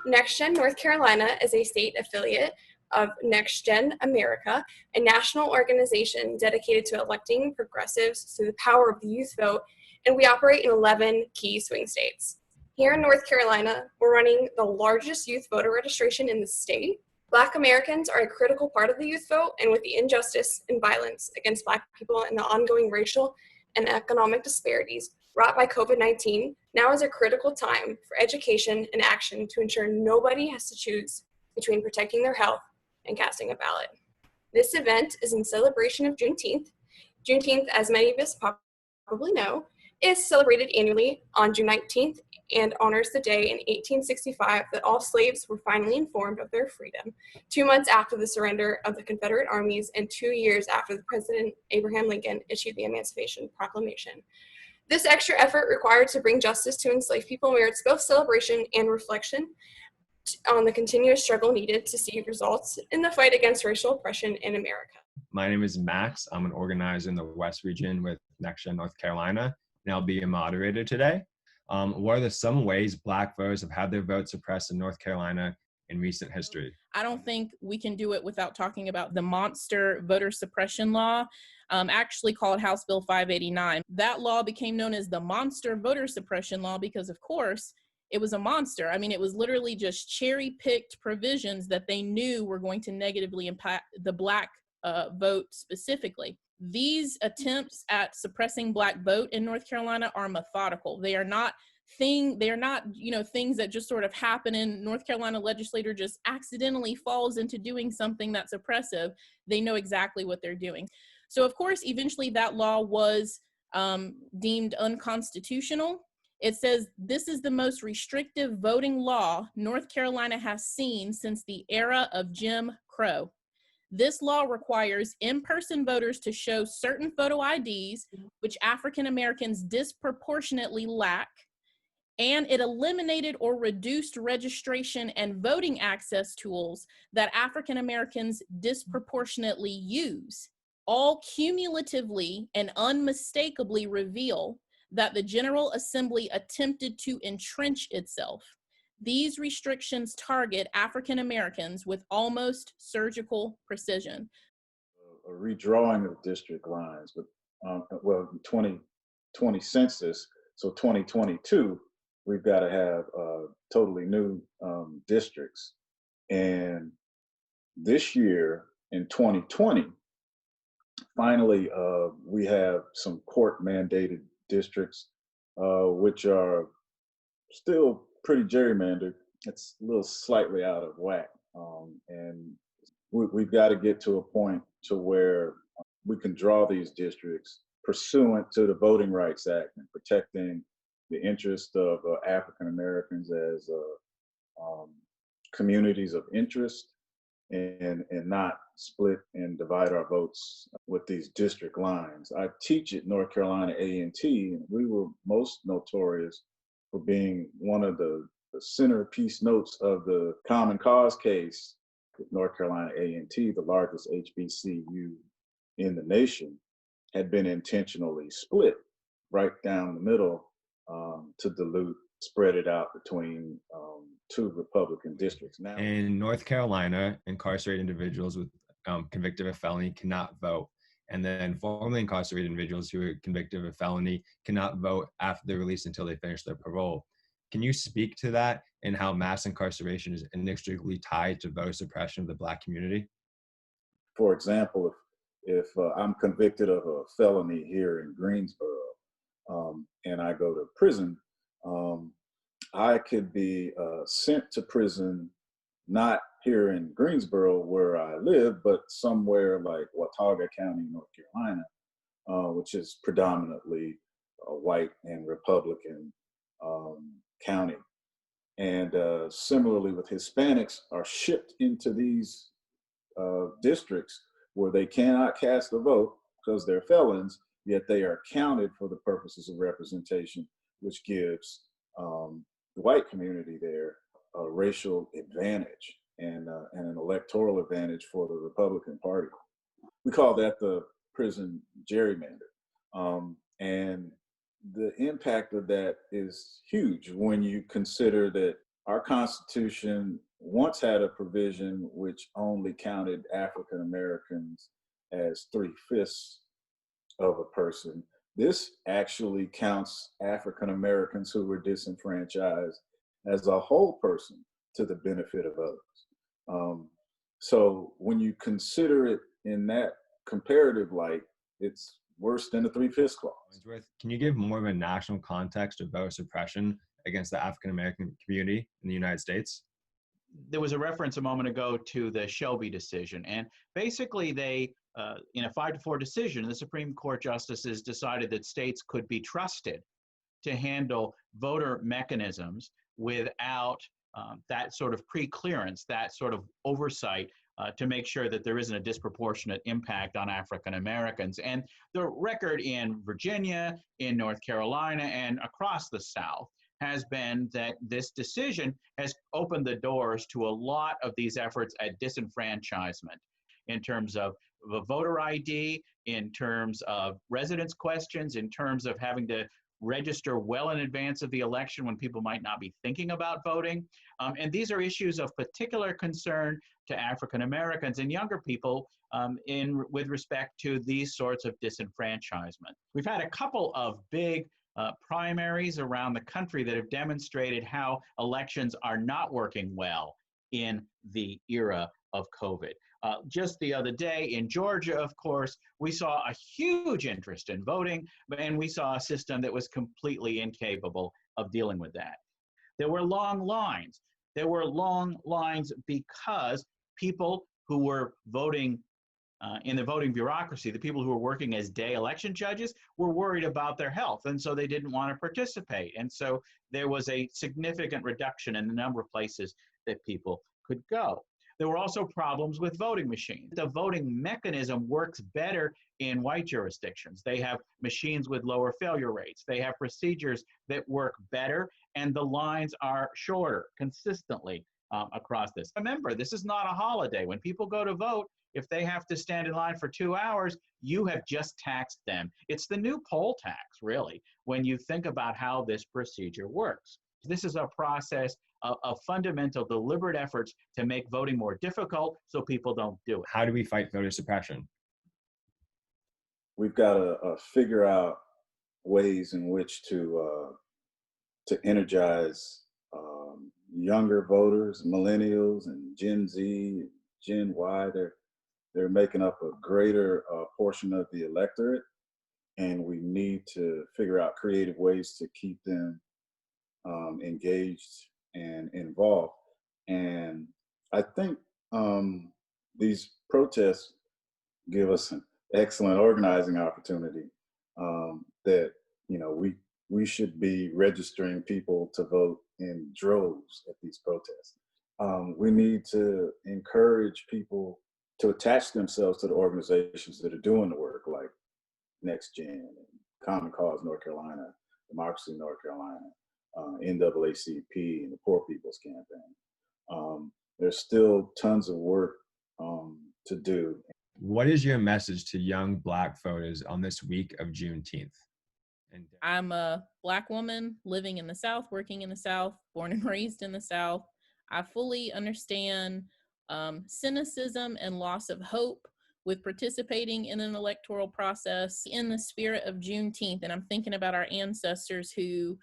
NextGen North Carolina is a state affiliate of NextGen America, a national organization dedicated to electing progressives through the power of the youth vote, and we operate in 11 key swing states. Here in North Carolina, we're running the largest youth voter registration in the state. Black Americans are a critical part of the youth vote, and with the injustice and violence against Black people and the ongoing racial and economic disparities wrought by COVID-19, now is a critical time for education and action to ensure nobody has to choose between protecting their health and casting a ballot. This event is in celebration of Juneteenth. Juneteenth, as many of us probably know, is celebrated annually on June 19th and honors the day in 1865 that all slaves were finally informed of their freedom, 2 months after the surrender of the Confederate armies and 2 years after the President Abraham Lincoln issued the Emancipation Proclamation. This extra effort required to bring justice to enslaved people merits both celebration and reflection on the continuous struggle needed to see results in the fight against racial oppression in America. My name is Max. I'm an organizer in the West region with NextGen North Carolina, and I'll be a moderator today. What are some ways Black voters have had their votes suppressed in North Carolina in recent history? I don't think we can do it without talking about the monster voter suppression law, actually called House Bill 589. That law became known as the monster voter suppression law because, of course, it was a monster. I mean, it was literally just cherry-picked provisions that they knew were going to negatively impact the Black vote specifically. These attempts at suppressing Black vote in North Carolina are methodical. They are not things that just sort of happen and North Carolina legislator just accidentally falls into doing something that's oppressive. They know exactly what they're doing. So of course, eventually that law was deemed unconstitutional. It says this is the most restrictive voting law North Carolina has seen since the era of Jim Crow. This law requires in-person voters to show certain photo IDs, which African Americans disproportionately lack, and it eliminated or reduced registration and voting access tools that African Americans disproportionately use. All cumulatively and unmistakably reveal that the General Assembly attempted to entrench itself. These restrictions target African Americans with almost surgical precision. A redrawing of district lines, but 2020 census, so 2022, we've got to have totally new districts. And this year in 2020, finally, we have some court mandated districts, which are still pretty gerrymandered. It's a little slightly out of whack. And we've got to get to a point to where we can draw these districts pursuant to the Voting Rights Act and protecting the interest of African Americans as communities of interest, and not split and divide our votes with these district lines. I teach at North Carolina A&T, and we were most notorious for being one of the centerpiece notes of the Common Cause case with North Carolina A&T, the largest HBCU in the nation, had been intentionally split right down the middle to dilute, spread it out between two Republican districts. Now, in North Carolina, incarcerated individuals with convicted of a felony cannot vote. And then formerly incarcerated individuals who are convicted of a felony cannot vote after they're released until they finish their parole. Can you speak to that and how mass incarceration is inextricably tied to voter suppression of the Black community? For example, if I'm convicted of a felony here in Greensboro and I go to prison, I could be sent to prison, not here in Greensboro where I live, but somewhere like Watauga County, North Carolina, which is predominantly a white and Republican county. And similarly with Hispanics are shipped into these districts where they cannot cast a vote because they're felons, yet they are counted for the purposes of representation, which gives the white community there a racial advantage and an electoral advantage for the Republican Party. We call that the prison gerrymander. And the impact of that is huge when you consider that our Constitution once had a provision which only counted African Americans as 3/5 of a person. This actually counts African Americans who were disenfranchised as a whole person to the benefit of others. So when you consider it in that comparative light, it's worse than the 3/5 clause. Can you give more of a national context of voter suppression against the African American community in the United States? There was a reference a moment ago to the Shelby decision, and basically they, in a 5-4 decision, the Supreme Court justices decided that states could be trusted to handle voter mechanisms without that sort of pre-clearance, that sort of oversight to make sure that there isn't a disproportionate impact on African Americans. And the record in Virginia, in North Carolina, and across the South has been that this decision has opened the doors to a lot of these efforts at disenfranchisement in terms of the voter ID, in terms of residence questions, in terms of having to register well in advance of the election when people might not be thinking about voting. And these are issues of particular concern to African Americans and younger people with respect to these sorts of disenfranchisement. We've had a couple of big primaries around the country that have demonstrated how elections are not working well in the era of COVID. Just the other day in Georgia, of course, we saw a huge interest in voting, and we saw a system that was completely incapable of dealing with that. There were long lines. There were long lines because people who were voting in the voting bureaucracy, the people who were working as day election judges, were worried about their health, and so they didn't want to participate. And so there was a significant reduction in the number of places that people could go. There were also problems with voting machines. The voting mechanism works better in white jurisdictions. They have machines with lower failure rates. They have procedures that work better, and the lines are shorter consistently across this. Remember, this is not a holiday. When people go to vote, if they have to stand in line for 2 hours, you have just taxed them. It's the new poll tax, really, when you think about how this procedure works. This is a process of fundamental, deliberate efforts to make voting more difficult so people don't do it. How do we fight voter suppression? We've got to figure out ways in which to energize younger voters, millennials and Gen Z, Gen Y. They're making up a greater portion of the electorate, and we need to figure out creative ways to keep them engaged and involved. And I think these protests give us an excellent organizing opportunity that, we should be registering people to vote in droves at these protests. We need to encourage people to attach themselves to the organizations that are doing the work, like Next Gen, Common Cause North Carolina, Democracy North Carolina, NAACP, and the Poor People's Campaign. There's still tons of work to do. What is your message to young Black voters on this week of Juneteenth? I'm a Black woman living in the South, working in the South, born and raised in the South. I fully understand cynicism and loss of hope with participating in an electoral process in the spirit of Juneteenth. And I'm thinking about our ancestors who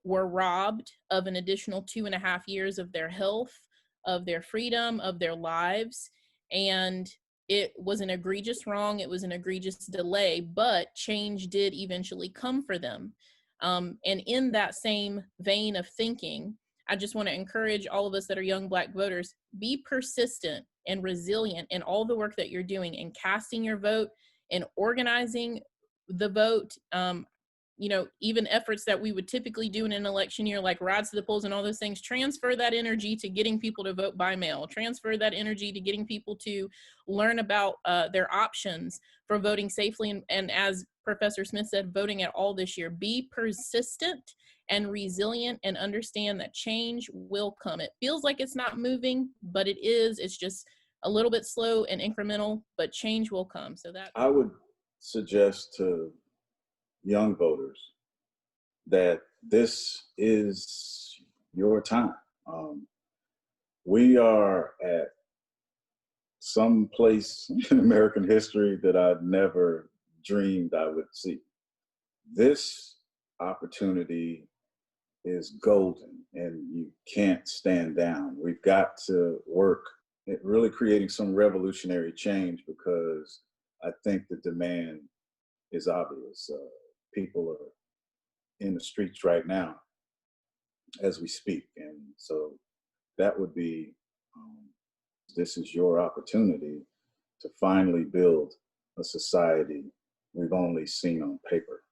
were robbed of an additional 2.5 years of their health, of their freedom, of their lives. And it was an egregious wrong. It was an egregious delay, but change did eventually come for them. And in that same vein of thinking, I just want to encourage all of us that are young Black voters, be persistent and resilient in all the work that you're doing in casting your vote and organizing the vote. Even efforts that we would typically do in an election year, like rides to the polls and all those things, transfer that energy to getting people to vote by mail, transfer that energy to getting people to learn about their options for voting safely. And as Professor Smith said, voting at all this year. Be persistent and resilient and understand that change will come. It feels like it's not moving, but it is. It's just a little bit slow and incremental, but change will come. So that I would suggest to young voters that this is your time. We are at some place in American history that I'd never dreamed I would see. This opportunity is golden, and you can't stand down. We've got to work at really creating some revolutionary change, because I think the demand is obvious. People are in the streets right now as we speak. And so that would be, this is your opportunity to finally build a society we've only seen on paper.